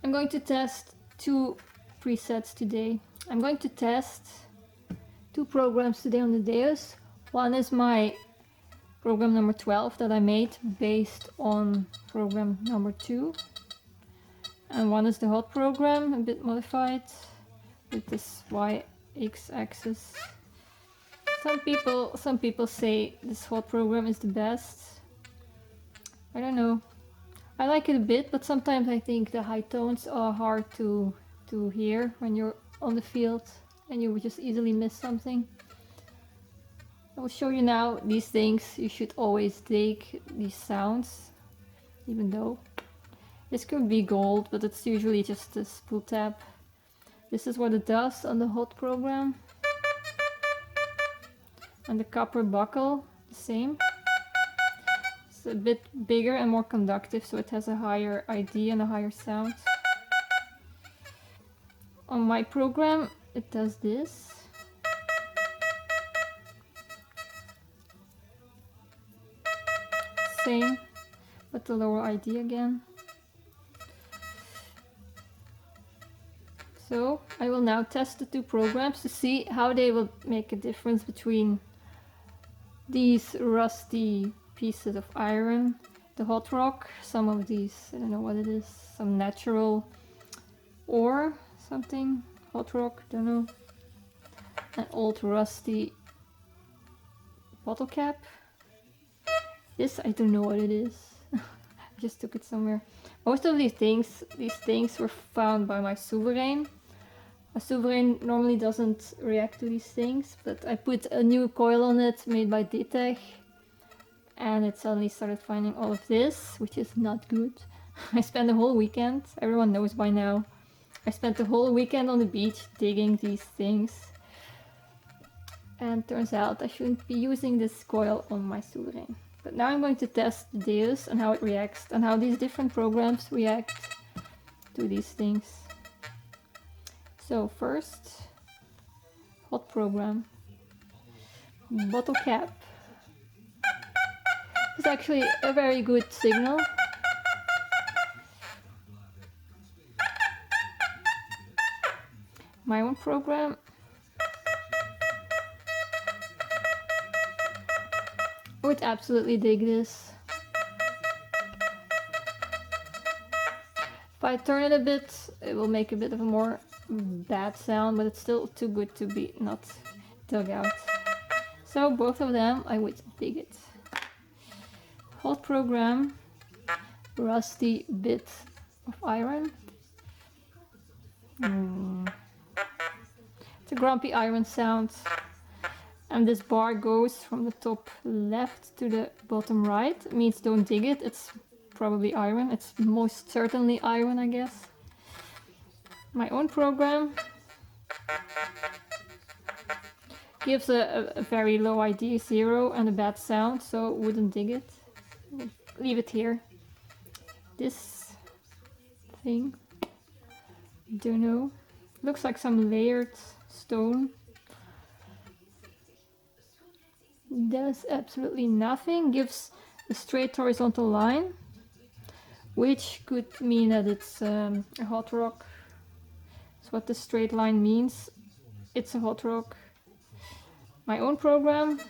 I'm going to test two presets today. I'm going to test two programs today on the DEUS. One is my program number 12 that I made based on program number 2. And one is the hot program, a bit modified with this y-axis. Some people say this hot program is the best. I don't know. I like it a bit, but sometimes I think the high tones are hard to hear when you're on the field and you would just easily miss something. I will show you now these things. You should always take these sounds, even though this could be gold, but it's usually just a spool tap. This is what it does on the hot program. And the copper buckle, the same. It's a bit bigger and more conductive, so it has a higher ID and a higher sound. On my program, it does this. Same, but the lower ID again. So I will now test the two programs to see how they will make a difference between these rusty pieces of iron, the hot rock, some of these, I don't know what it is, some natural ore, something, hot rock, don't know, an old rusty bottle cap. This, I don't know what it is. I just took it somewhere. Most of these things were found by my Sovereign. A Sovereign normally doesn't react to these things, but I put a new coil on it made by Detectors, and it suddenly started finding all of this, which is not good. I spent the whole weekend, everyone knows by now, I spent the whole weekend on the beach digging these things. And turns out I shouldn't be using this coil on my Sovereign. But now I'm going to test the DEUS and how it reacts, and how these different programs react to these things. So first, hot program, bottle cap. It's actually a very good signal. My own program. I would absolutely dig this. If I turn it a bit, it will make a bit of a more bad sound, but it's still too good to be not dug out. So both of them, I would dig it. Hot program, rusty bit of iron. It's a grumpy iron sound. And this bar goes from the top left to the bottom right. It means don't dig it, it's probably iron. It's most certainly iron, I guess. My own program gives a very low ID, 0, and a bad sound, so wouldn't dig it. Leave it here. This thing, don't know. Looks like some layered stone. Does absolutely nothing. Gives a straight horizontal line, which could mean that it's a hot rock. That's what the straight line means. It's a hot rock. My own program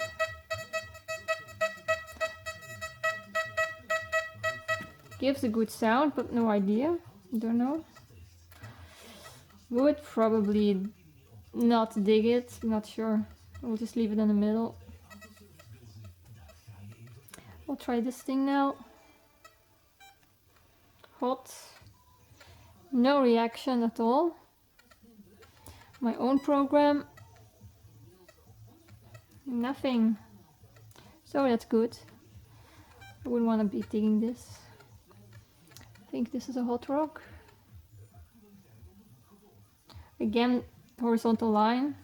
gives a good sound, but no idea. Don't know. Would probably not dig it. I'm not sure. We'll just leave it in the middle. I'll try this thing now. Hot. No reaction at all. My own program. Nothing. So that's good. I wouldn't want to be digging this. I think this is a hot rock. Again, horizontal line.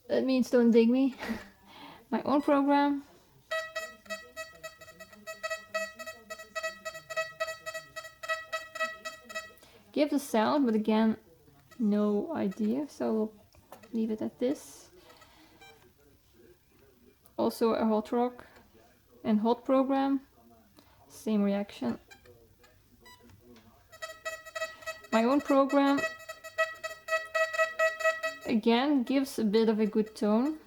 That means don't dig me. My own program. Gives a sound, but again, no idea, so we'll leave it at this. Also a hot rock and hot program, same reaction. My own program again gives a bit of a good tone.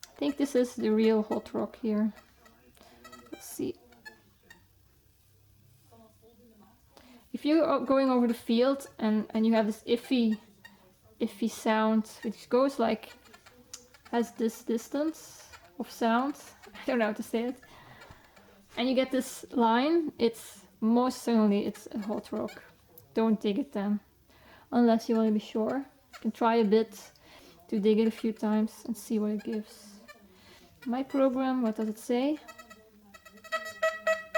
I think this is the real hot rock here. Let's see. If you are going over the field and you have this iffy sound, which goes like, has this distance of sound, I don't know how to say it, and you get this line, it's most certainly it's a hot rock. Don't dig it then, unless you want to be sure. You can try a bit to dig it a few times and see what it gives. My program, what does it say?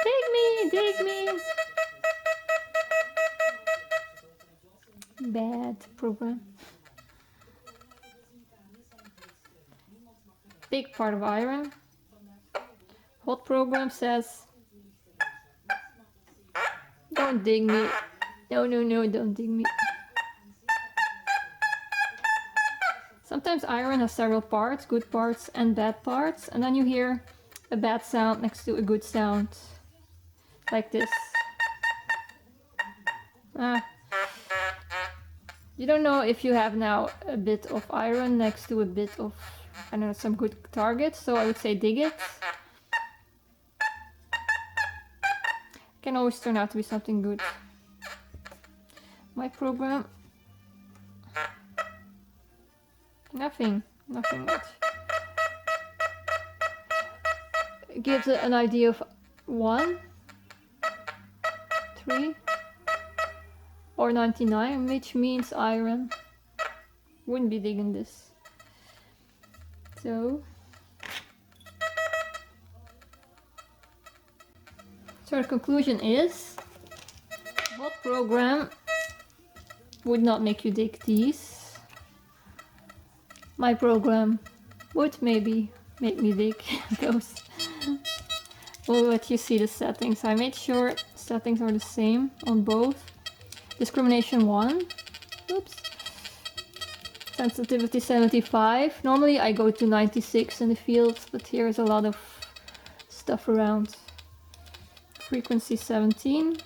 Dig me, dig me! Bad program. Big part of iron. Hot program says, don't dig me. No, no, no, don't dig me. Sometimes iron has several parts, good parts and bad parts, and then you hear a bad sound next to a good sound. Like this. You don't know if you have now a bit of iron next to a bit of, I don't know, some good target, so I would say dig it. Can always turn out to be something good. My program, nothing much. It gives an idea of 1, 3, or 99, which means iron. Wouldn't be digging this. So the conclusion is, hot program would not make you dig these. My program would maybe make me dig those. We'll let you see the settings. I made sure settings are the same on both. Discrimination 1. Oops. Sensitivity 75. Normally I go to 96 in the field, but here's a lot of stuff around. Frequency 17.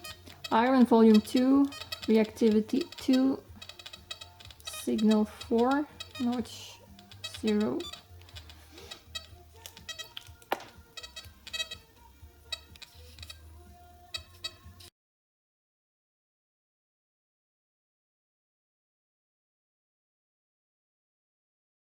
Iron volume 2. Reactivity 2. Signal 4. Notch 0.